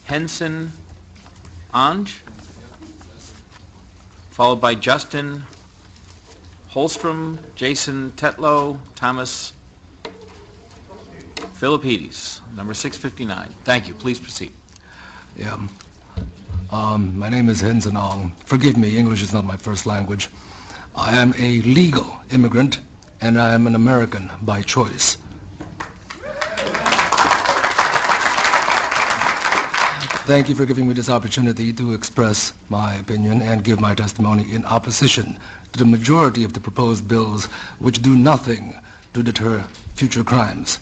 Henson Ange, followed by Justin Holstrom, Jason Tetlow, Thomas Philippides, number 659. Thank you. Please proceed. Yeah. My name is Henson Ong. Forgive me, English is not my first language. I am a legal immigrant, and I am an American by choice. Thank you for giving me this opportunity to express my opinion and give my testimony in opposition to the majority of the proposed bills which do nothing to deter future crimes.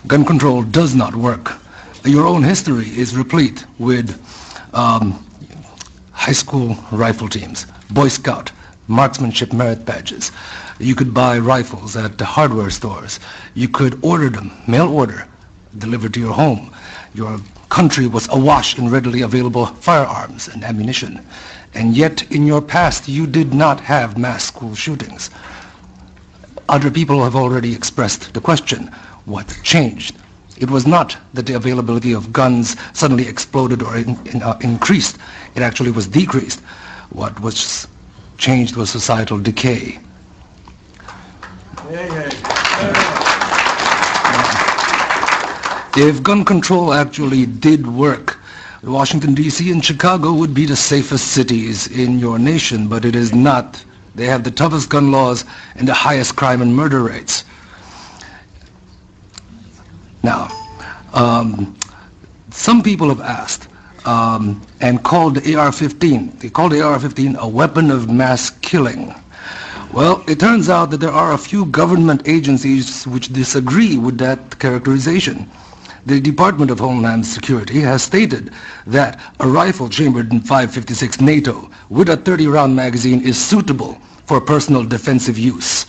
Gun control does not work. Your own history is replete with high school rifle teams, Boy Scout, marksmanship merit badges. You could buy rifles at the hardware stores. You could order them, mail order, delivered to your home. Your country was awash in readily available firearms and ammunition. And yet, in your past, you did not have mass school shootings. Other people have already expressed the question, what changed? It was not that the availability of guns suddenly exploded or increased. It actually was decreased. What was changed was societal decay. If gun control actually did work, Washington, D.C. and Chicago would be the safest cities in your nation, but it is not. They have the toughest gun laws and the highest crime and murder rates. Now, some people have asked and called the AR-15. They called the AR-15 a weapon of mass killing. Well, it turns out that there are a few government agencies which disagree with that characterization. The Department of Homeland Security has stated that a rifle chambered in .556 NATO with a 30-round magazine is suitable for personal defensive use.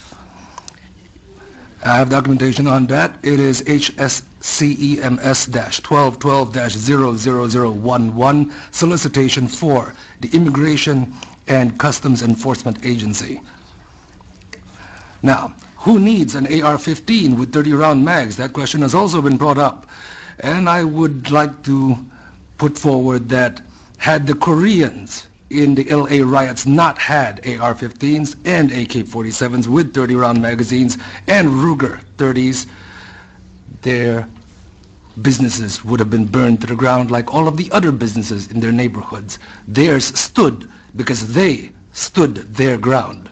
I have documentation on that. It is HSCEMS-1212-00011, solicitation for the Immigration and Customs Enforcement Agency. Now, who needs an AR-15 with 30-round mags? That question has also been brought up. And I would like to put forward that had the Koreans in the LA riots not had AR-15s and AK-47s with 30-round magazines and Ruger 30s, their businesses would have been burned to the ground like all of the other businesses in their neighborhoods. Theirs stood because they stood their ground.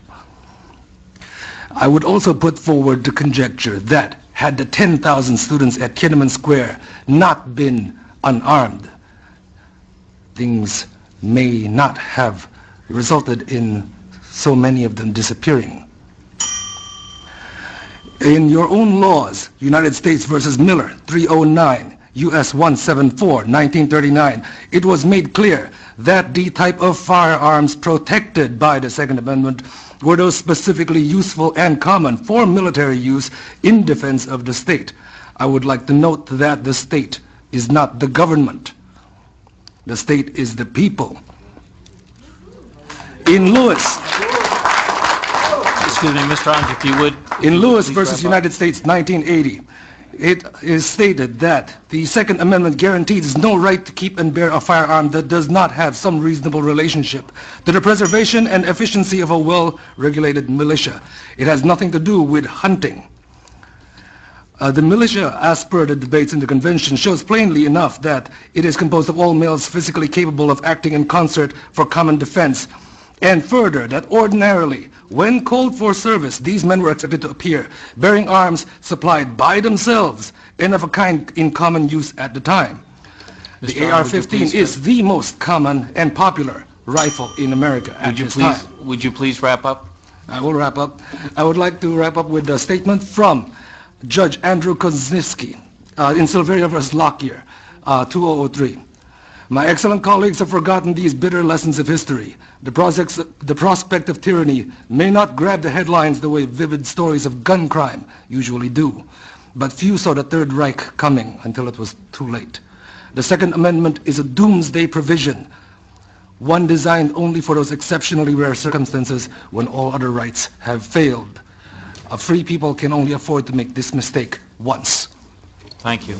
I would also put forward the conjecture that had the 10,000 students at Tiananmen Square not been unarmed, things may not have resulted in so many of them disappearing. In your own laws, United States versus Miller, 309, U.S. 174, 1939, it was made clear that the type of firearms protected by the Second Amendment were those specifically useful and common for military use in defense of the state. I would like to note that the state is not the government. The state is the people. In Lewis, excuse me, Mr. Ong, if you would. In Lewis versus United States, 1980, it is stated that the Second Amendment guarantees no right to keep and bear a firearm that does not have some reasonable relationship to the preservation and efficiency of a well-regulated militia. It has nothing to do with hunting. The militia, as per the debates in the convention, shows plainly enough that it is composed of all males physically capable of acting in concert for common defense. And further, that ordinarily, when called for service, these men were expected to appear bearing arms supplied by themselves and of a kind in common use at the time. The AR-15 is the most common and popular rifle in America at this time. Would you please wrap up? I will wrap up. I would like to wrap up with a statement from Judge Andrew Kozinski in Silveria vs. Lockyer, 2003. My excellent colleagues have forgotten these bitter lessons of history. The prospect of tyranny may not grab the headlines the way vivid stories of gun crime usually do, but few saw the Third Reich coming until it was too late. The Second Amendment is a doomsday provision, one designed only for those exceptionally rare circumstances when all other rights have failed. A free people can only afford to make this mistake once. Thank you.